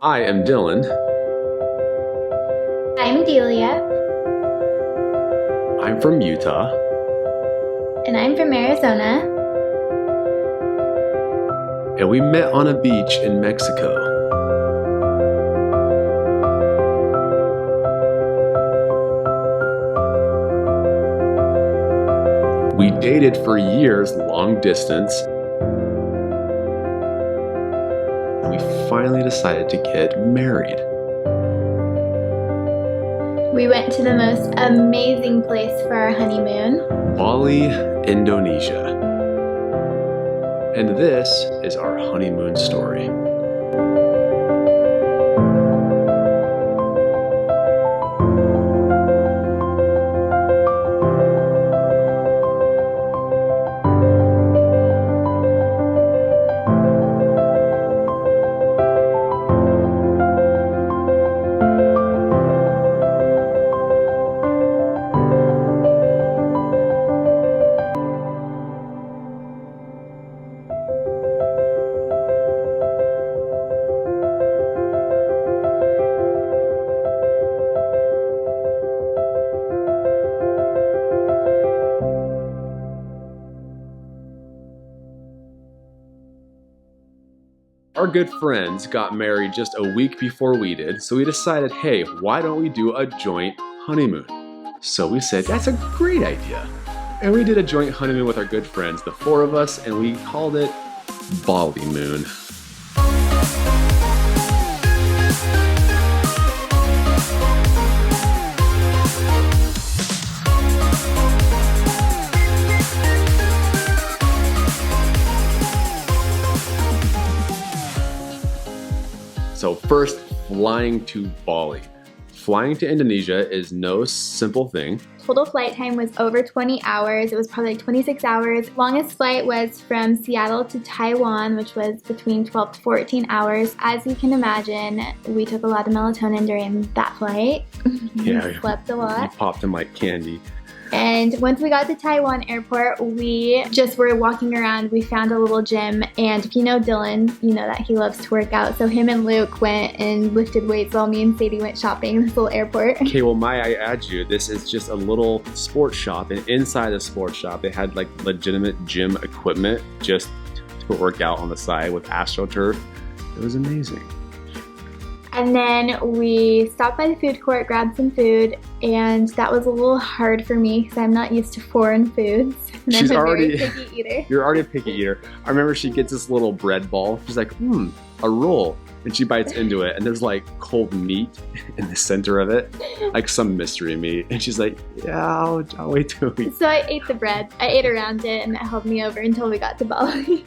I am Dylan. I'm Delia. I'm from Utah. And I'm from Arizona. And we met on a beach in Mexico. We dated for years, long distance. And we finally decided to get married. We went to the most amazing place for our honeymoon. Bali, Indonesia. And this is our honeymoon story. Our good friends got married just a week before we did, so we decided, hey, why don't we do a joint honeymoon? So we said, that's a great idea. And we did a joint honeymoon with our good friends, the four of us, and we called it Bali Moon. So first, flying to Bali. Flying to Indonesia is no simple thing. Total flight time was over 20 hours. It was probably like 26 hours. Longest flight was from Seattle to Taiwan, which was between 12 to 14 hours. As you can imagine, we took a lot of melatonin during that flight. Yeah, we slept a lot. We popped them like candy. And once we got to Taiwan airport, we just were walking around. We found a little gym, and if you know Dylan, you know that he loves to work out. So him and Luke went and lifted weights while me and Sadie went shopping in this little airport. Okay, well, Maya, I add you. This is just a little sports shop, and inside the sports shop, they had like legitimate gym equipment just to work out on the side with AstroTurf. It was amazing. And then we stopped by the food court, grabbed some food, and that was a little hard for me because I'm not used to foreign foods. And She's I'm a already very picky eater. You're already a picky eater. I remember she gets this little bread ball. She's like, a roll. And she bites into it, and there's like cold meat in the center of it, like some mystery meat. And she's like, yeah, I'll wait till we... So I ate the bread. I ate around it, and it held me over until we got to Bali.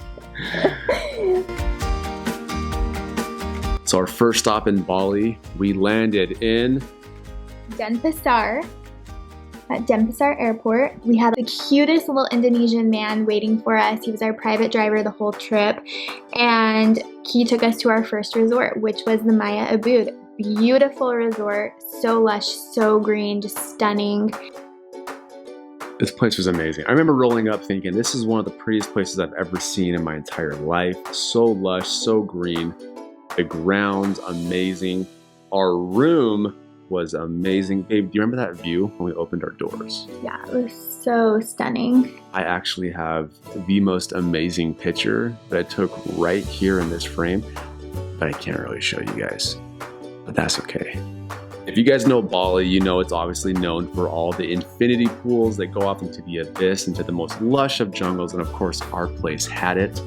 So our first stop in Bali, we landed in Denpasar. At Denpasar Airport, we had the cutest little Indonesian man waiting for us. He was our private driver the whole trip, and he took us to our first resort, which was the Maya Ubud. Beautiful resort, so lush, so green, just stunning. This place was amazing. I remember rolling up thinking, this is one of the prettiest places I've ever seen in my entire life. So lush, so green. The ground's amazing. Our room was amazing. Babe, do you remember that view when we opened our doors? Yeah, it was so stunning. I actually have the most amazing picture that I took right here in this frame, but I can't really show you guys, but that's okay. If you guys know Bali, you know it's obviously known for all the infinity pools that go off into the abyss, into the most lush of jungles, and of course our place had it.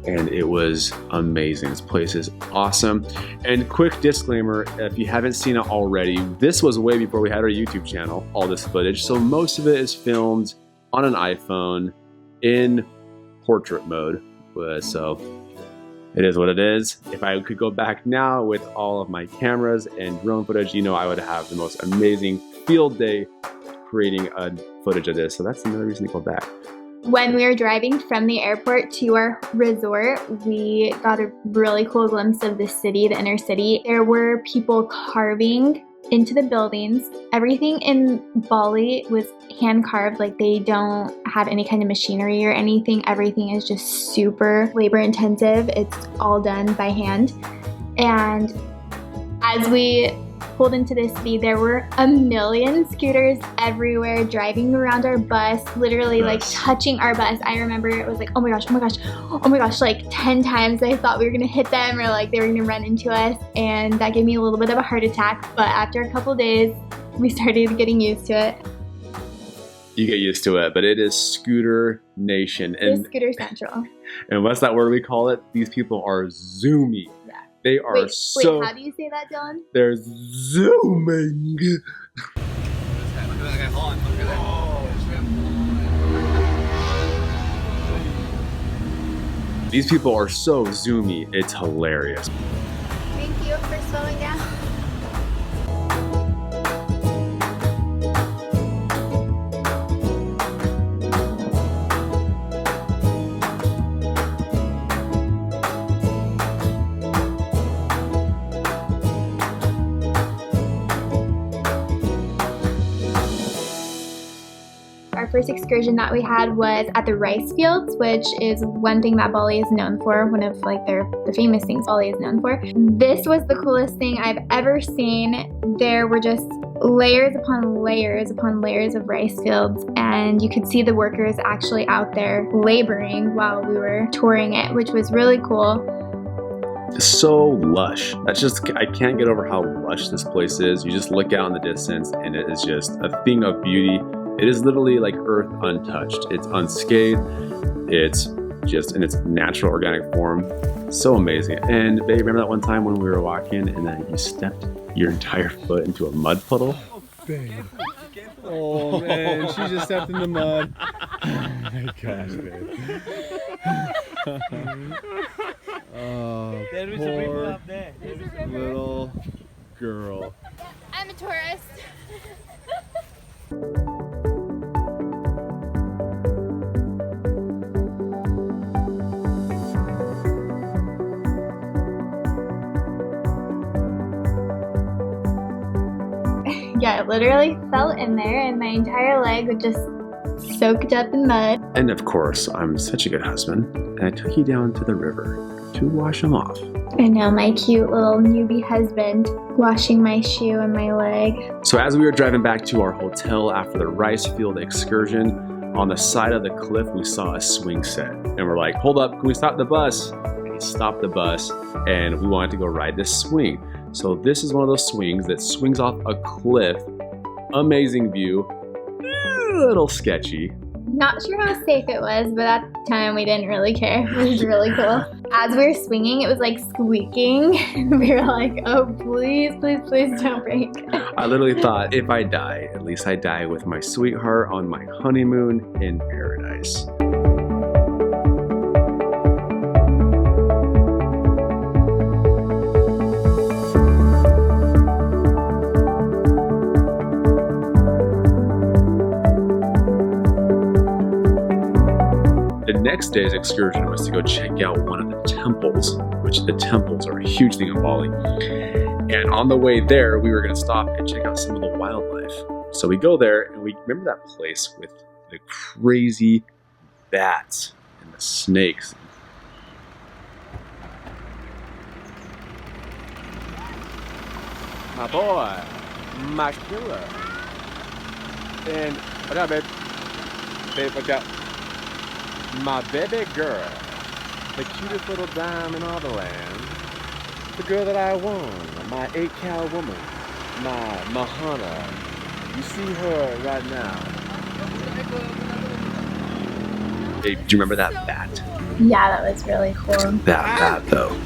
And it was amazing. This place is awesome. And quick disclaimer, if you haven't seen it already, this was way before we had our YouTube channel, all this footage. So most of it is filmed on an iPhone in portrait mode. So it is what it is. If I could go back now with all of my cameras and drone footage, you know I would have the most amazing field day creating a footage of this. So that's another reason to go back. When we were driving from the airport to our resort, we got a really cool glimpse of the city, the inner city. There were people carving into the buildings. Everything in Bali was hand carved, like they don't have any kind of machinery or anything. Everything is just super labor intensive. It's all done by hand. And as we pulled into the city, there were a million scooters everywhere driving around our bus, literally like touching our bus. I remember it was like, oh my gosh, oh my gosh, oh my gosh, like 10 times I thought we were gonna hit them or like they were gonna run into us, and that gave me a little bit of a heart attack. But after a couple days, we started getting used to it. You get used to it, but it is Scooter Nation. And Scooter Central. And what's that word we call it? These people are zoomy. Yeah. They are wait, how do you say that, Dylan? They're zooming. These people are so zoomy, it's hilarious. Thank you for slowing down. Our first excursion that we had was at the rice fields, which is one thing that Bali is known for, one of like the famous things Bali is known for. This was the coolest thing I've ever seen. There were just layers upon layers upon layers of rice fields, and you could see the workers actually out there laboring while we were touring it, which was really cool. So lush. That's just, I can't get over how lush this place is. You just look out in the distance and it is just a thing of beauty. It is literally like earth untouched. It's unscathed. It's just in its natural organic form. So amazing. And babe, remember that one time when we were walking and then you stepped your entire foot into a mud puddle? Oh, babe. Oh man, she just stepped in the mud. Oh my gosh, babe. Oh, poor little girl. I'm a tourist. Yeah, it literally fell in there and my entire leg was just soaked up in mud. And of course, I'm such a good husband, and I took you down to the river to wash them off. I know, my cute little newbie husband washing my shoe and my leg. So as we were driving back to our hotel after the rice field excursion, on the side of the cliff, we saw a swing set. And we're like, hold up, can we stop the bus? And he stopped the bus, and we wanted to go ride this swing. So this is one of those swings that swings off a cliff. Amazing view, a little sketchy. Not sure how safe it was, but at the time we didn't really care. It was really cool. As we were swinging, it was like squeaking. We were like, oh, please, please, please don't break. I literally thought, if I die, at least I die with my sweetheart on my honeymoon in paradise. The next day's excursion was to go check out one of the temples, which the temples are a huge thing in Bali. And on the way there, we were going to stop and check out some of the wildlife. So we go there, and we remember that place with the crazy bats and the snakes. My boy, my killer. And what up, babe? Babe, watch out. My baby girl, the cutest little dime in all the land, the girl that I won, my 8-cow woman, my Mahana. You see her right now. Hey, do you remember that bat? Yeah, that was really cool. That bat, though.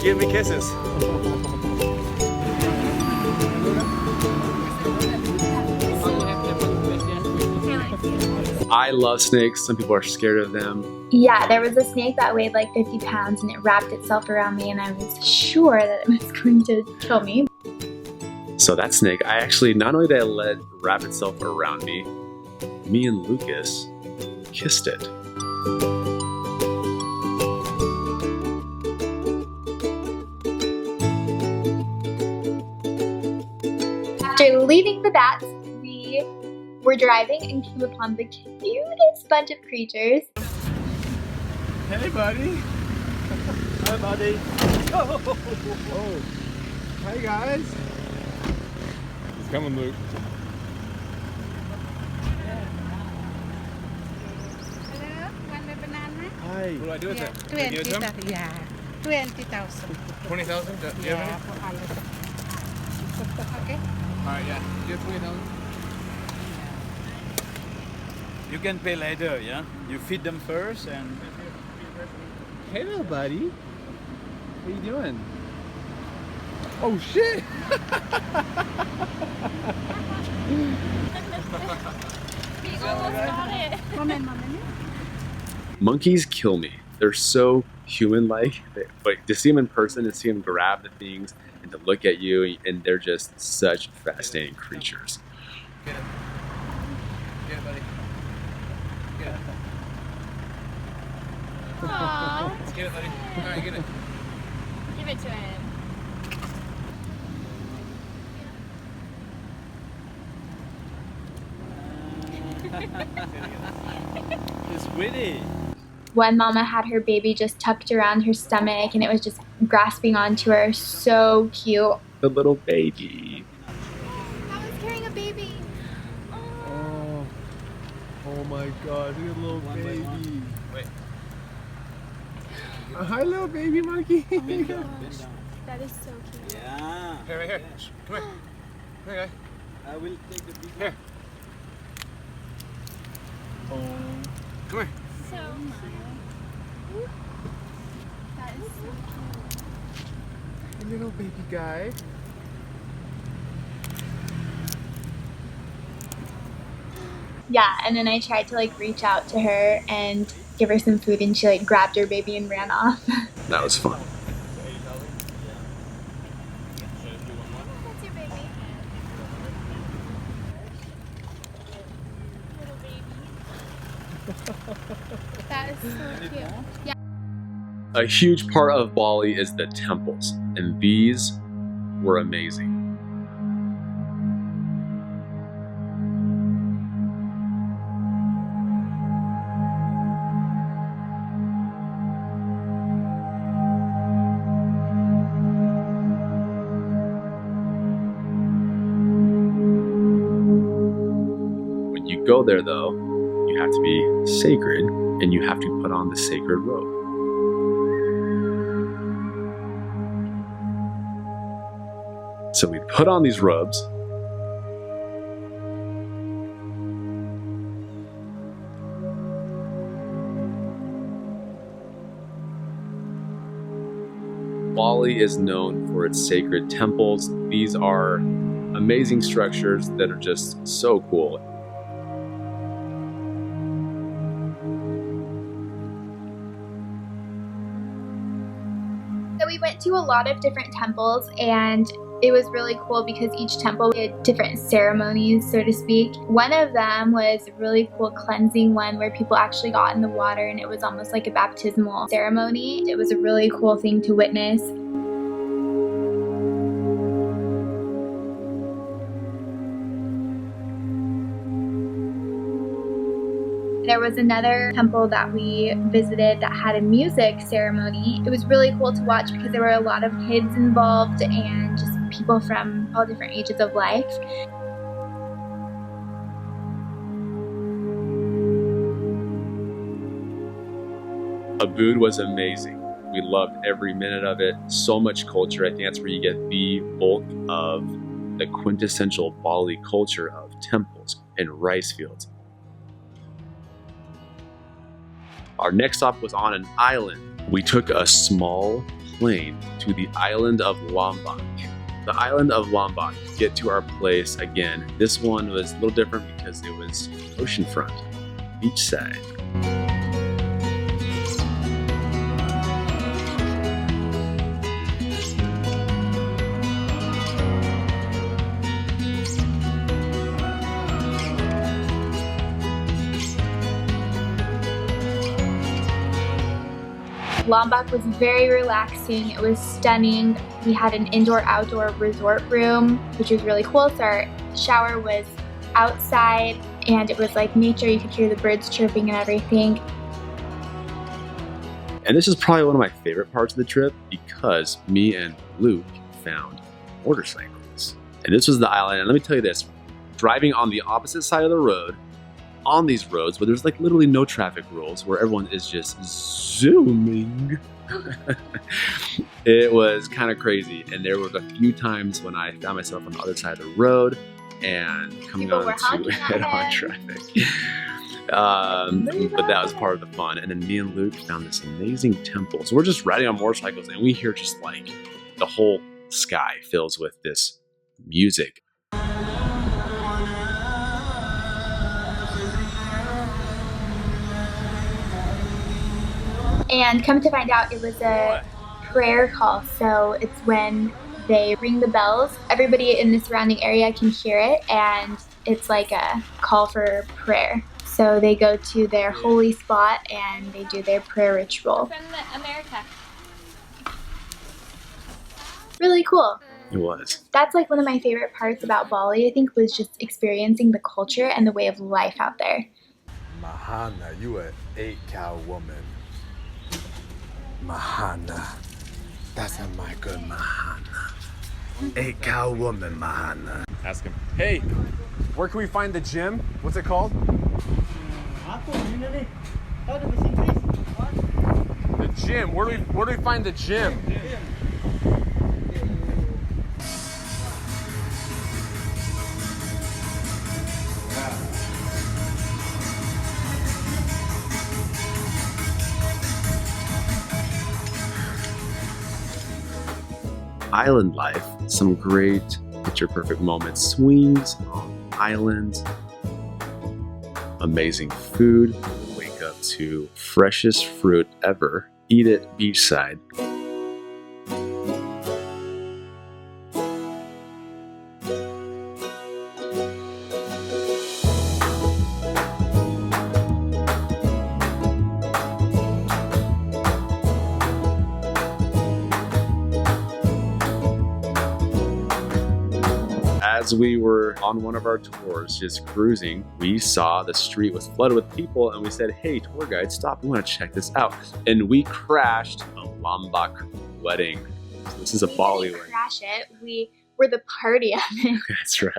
Give me kisses. I love snakes. Some people are scared of them. Yeah, there was a snake that weighed like 50 pounds and it wrapped itself around me and I was sure that it was going to kill me. So that snake, I actually, not only did I let it wrap itself around me and Lucas kissed it. After leaving the bats, we were driving and came upon the cutest bunch of creatures. Hey, buddy. Hi, buddy. Oh. Hi, guys. He's coming, Luke. Hello, want a banana? Hi. What do I do with Yeah, it? Do I give it to him? 20,000. Yeah, 20,000. 20,000? Do you have Yeah, any? for all of it. Okay. Alright, yeah. Do you have 20,000? You can pay later, yeah? You feed them first and... Hey there, buddy. What are you doing? Oh, shit. Moment. Monkeys kill me. They're so human-like, but to see them in person and see them grab the things and to look at you, and they're just such fascinating creatures. Get it. Get it, buddy. Get it. Aww. Get it, buddy. Alright, get it. Give it to him. It's witty. One mama had her baby just tucked around her stomach and it was just grasping onto her. So cute. The little baby. I was carrying a baby. Oh. Oh my God. Look at the little baby. Wait. Hi, little baby monkey. Bend down, bend down. That is so cute. Yeah. Here, right here. Shh, come here. Come here, guy. I will take the big Here. Oh. Come here. So cute. That is so cute. Little baby guy. Yeah, and then I tried to like reach out to her and give her some food and she like grabbed her baby and ran off. That was fun. That's your baby. Little baby. That is so cute. Yeah. A huge part of Bali is the temples, and these were amazing. When you go there, though, you have to be sacred, and you have to put on the sacred robe. So we put on these robes. Bali is known for its sacred temples. These are amazing structures that are just so cool. So we went to a lot of different temples and it was really cool because each temple had different ceremonies, so to speak. One of them was a really cool cleansing one where people actually got in the water and it was almost like a baptismal ceremony. It was a really cool thing to witness. There was another temple that we visited that had a music ceremony. It was really cool to watch because there were a lot of kids involved and just people from all different ages of life. Ubud was amazing. We loved every minute of it. So much culture. I think that's where you get the bulk of the quintessential Bali culture of temples and rice fields. Our next stop was on an island. We took a small plane to the Island of Lombok. The Island of Lombok, to get to our place again. This one was a little different because it was oceanfront, beachside. Lombok was very relaxing. It was stunning. We had an indoor-outdoor resort room, which was really cool. So our shower was outside and it was like nature. You could hear the birds chirping and everything. And this is probably one of my favorite parts of the trip because me and Luke found motorcycles. And this was the island. And let me tell you this, driving on the opposite side of the road, on these roads where there's like literally no traffic rules, where everyone is just zooming. It was kind of crazy. And there were a few times when I found myself on the other side of the road and coming on to head-on traffic. But that was part of the fun. And then me and Luke found this amazing temple. So we're just riding on motorcycles and we hear just like the whole sky fills with this music. And come to find out, it was a prayer call. So it's when they ring the bells, everybody in the surrounding area can hear it, and it's like a call for prayer. So they go to their holy spot and they do their prayer ritual. From America. Really cool. It was. That's like one of my favorite parts about Bali, I think, was just experiencing the culture and the way of life out there. Mahana, you an 8-cow woman. Mahana. That's a my good Mahana. 8-cow woman, Mahana. Ask him, hey, where can we find the gym? What's it called? The gym. Where do we find the gym? Island life, some great picture perfect moments, swings on islands, amazing food, wake up to freshest fruit ever, eat it beachside. As we were on one of our tours, just cruising, we saw the street was flooded with people and we said, hey, tour guide, stop, we want to check this out. And we crashed a Lombok wedding. So this is a Bali wedding. Crash it. We were the party of it. That's right.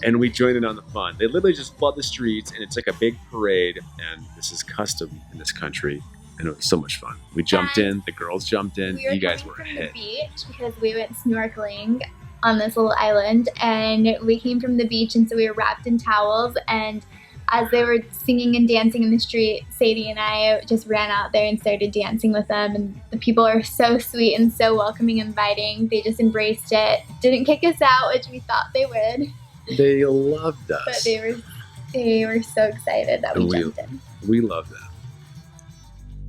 And we joined in on the fun. They literally just flood the streets and it's like a big parade, and this is custom in this country, and it was so much fun. We jumped in, the girls jumped in, you guys were ahead. We were from the beach because we went snorkeling on this little island, and we came from the beach, and so we were wrapped in towels, and as they were singing and dancing in the street, Sadie and I just ran out there and started dancing with them, and the people are so sweet and so welcoming and inviting. They just embraced it. Didn't kick us out, which we thought they would. They loved us. But they were so excited that we jumped in. We love them.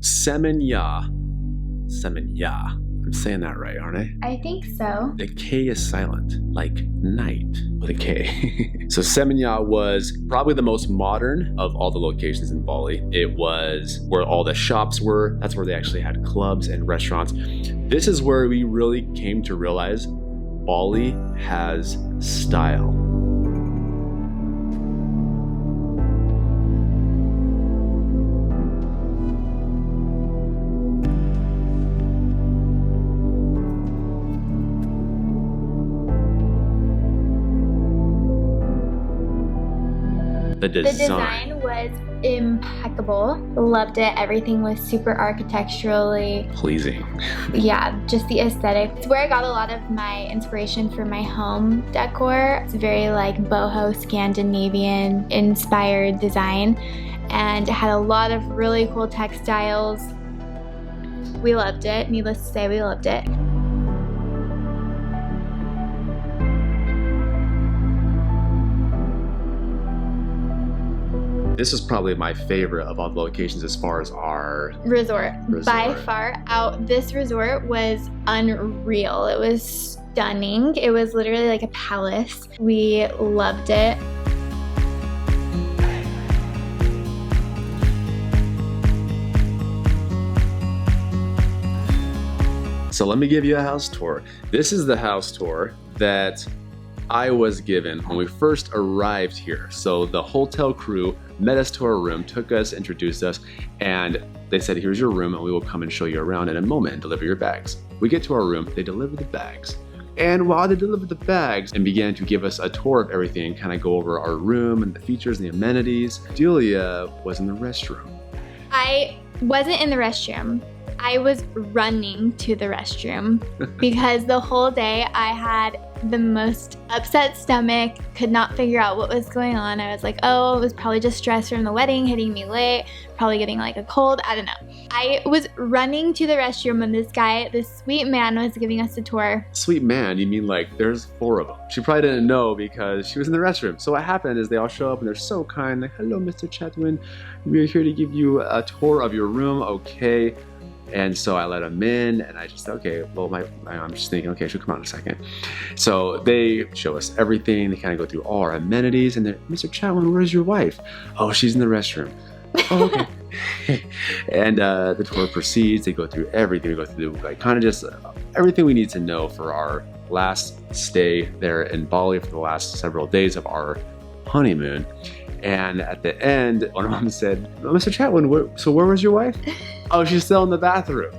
Seminyak. I'm saying that right, aren't I? I think so. The K is silent, like night with a K. So Seminyak was probably the most modern of all the locations in Bali. It was where all the shops were. That's where they actually had clubs and restaurants. This is where we really came to realize Bali has style. The design was impeccable. Loved it. Everything was super architecturally pleasing. Yeah, just the aesthetic. It's where I got a lot of my inspiration for my home decor. It's very like boho Scandinavian inspired design, and it had a lot of really cool textiles. We loved it. Needless to say, we loved it. this is probably my favorite of all the locations as far as our Resort. By Resort. far out, this resort was unreal. It was stunning. It was literally like a palace. We loved it. So let me give you a house tour. This is the house tour that I was given when we first arrived here. So the hotel crew met us to our room, took us, introduced us, and they said, here's your room and we will come and show you around in a moment and deliver your bags. We get to our room, they deliver the bags. And while they delivered the bags and began to give us a tour of everything, kind of go over our room and the features and the amenities, Delia was in the restroom. I wasn't in the restroom. I was running to the restroom because the whole day I had the most upset stomach, could not figure out what was going on. I was like, oh, it was probably just stress from the wedding hitting me late, probably getting like a cold, I don't know. I was running to the restroom when this sweet man was giving us a tour. Sweet man, you mean like there's 4 of them. She probably didn't know because she was in the restroom. So what happened is they all show up and they're so kind, like, hello, Mr. Chatwin, we're here to give you a tour of your room, okay. And so I let them in and I just, okay, well, I'm just thinking, okay, she'll come out in a second. So they show us everything. They kind of go through all our amenities and they're, Mr. Chatwin, where's your wife? Oh, she's in the restroom. Oh, okay. And the tour proceeds. They go through everything. We go through like kind of just everything we need to know for our last stay there in Bali for the last several days of our honeymoon. And at the end, one of them said, oh, Mr. Chatwin, so where was your wife? Oh, she's still in the bathroom.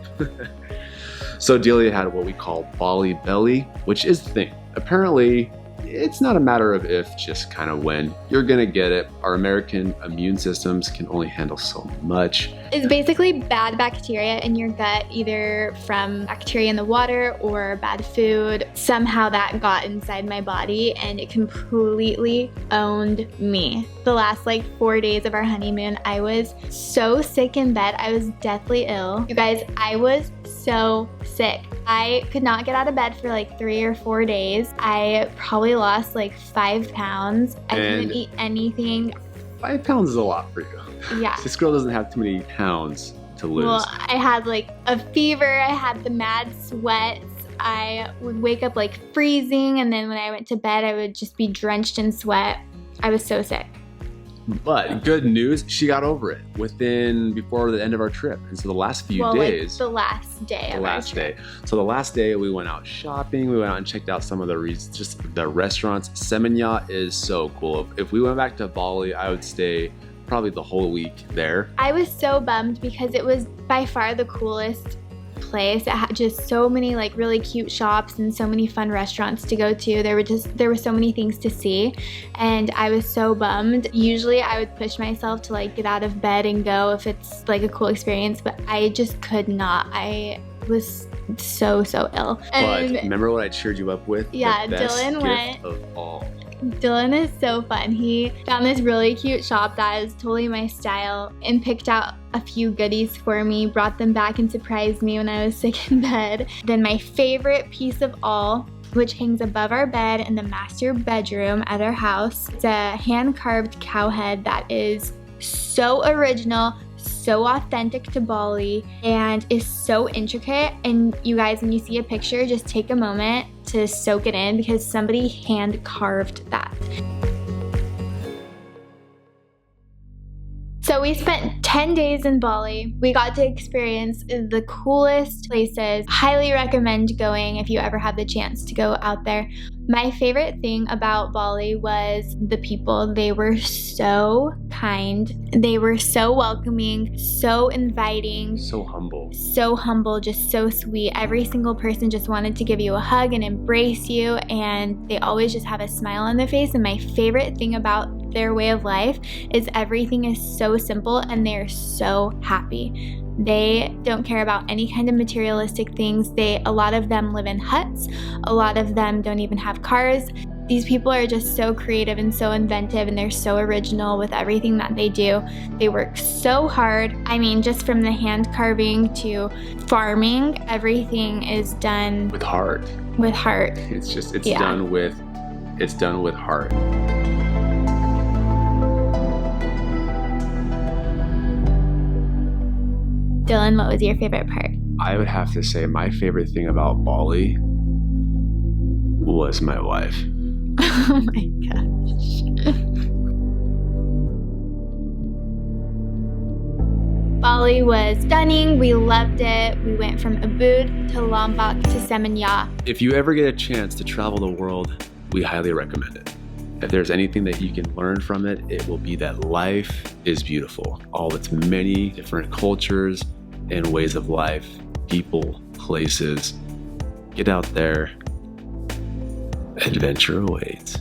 So Delia had what we call Bali belly, which is the thing. Apparently, it's not a matter of if, just kind of when. You're gonna get it. Our American immune systems can only handle so much. It's basically bad bacteria in your gut, either from bacteria in the water or bad food. Somehow that got inside my body and it completely owned me. The last like 4 days of our honeymoon, I was so sick in bed. I was deathly ill. You guys, I was so sick. I could not get out of bed for like 3 or 4 days. I probably lost like 5 pounds. I couldn't eat anything. 5 pounds is a lot for you. Yeah. This girl doesn't have too many pounds to lose. Well, I had like a fever. I had the mad sweats. I would wake up like freezing, and then when I went to bed, I would just be drenched in sweat. I was so sick. But good news, she got over it before the end of our trip. And so the last few days, like the last day of our trip. So the last day we went out shopping. We went out and checked out some of the restaurants. Seminyak is so cool. If we went back to Bali, I would stay probably the whole week there. I was so bummed because it was by far the coolest place. It had just so many like really cute shops and so many fun restaurants to go to. There were so many things to see, and I was so bummed. Usually I would push myself to like get out of bed and go if it's like a cool experience, but I just could not. I was so ill. But remember what I cheered you up with? Yeah, the best Dylan gift went. Of all. Dylan is so fun. He found this really cute shop that is totally my style and picked out a few goodies for me, brought them back and surprised me when I was sick in bed. Then my favorite piece of all, which hangs above our bed in the master bedroom at our house, it's a hand-carved cow head that is so original, so authentic to Bali, and is so intricate. And you guys, when you see a picture, just take a moment to soak it in because somebody hand carved that. So we spent 10 days in Bali. We got to experience the coolest places. Highly recommend going if you ever have the chance to go out there. My favorite thing about Bali was the people. They were so kind. They were so welcoming, so inviting. So humble, just so sweet. Every single person just wanted to give you a hug and embrace you, and they always just have a smile on their face. And my favorite thing about their way of life is everything is so simple and they're so happy. They don't care about any kind of materialistic things. A lot of them live in huts. A lot of them don't even have cars. These people are just so creative and so inventive, and they're so original with everything that they do. They work so hard. I mean, just from the hand carving to farming, everything is done with heart. With heart. Done with heart. Dylan, what was your favorite part? I would have to say my favorite thing about Bali was my wife. Oh my gosh. Bali was stunning. We loved it. We went from Ubud to Lombok to Seminyak. If you ever get a chance to travel the world, we highly recommend it. If there's anything that you can learn from it, it will be that life is beautiful. All its many different cultures and ways of life, people, places. Get out there. Adventure awaits.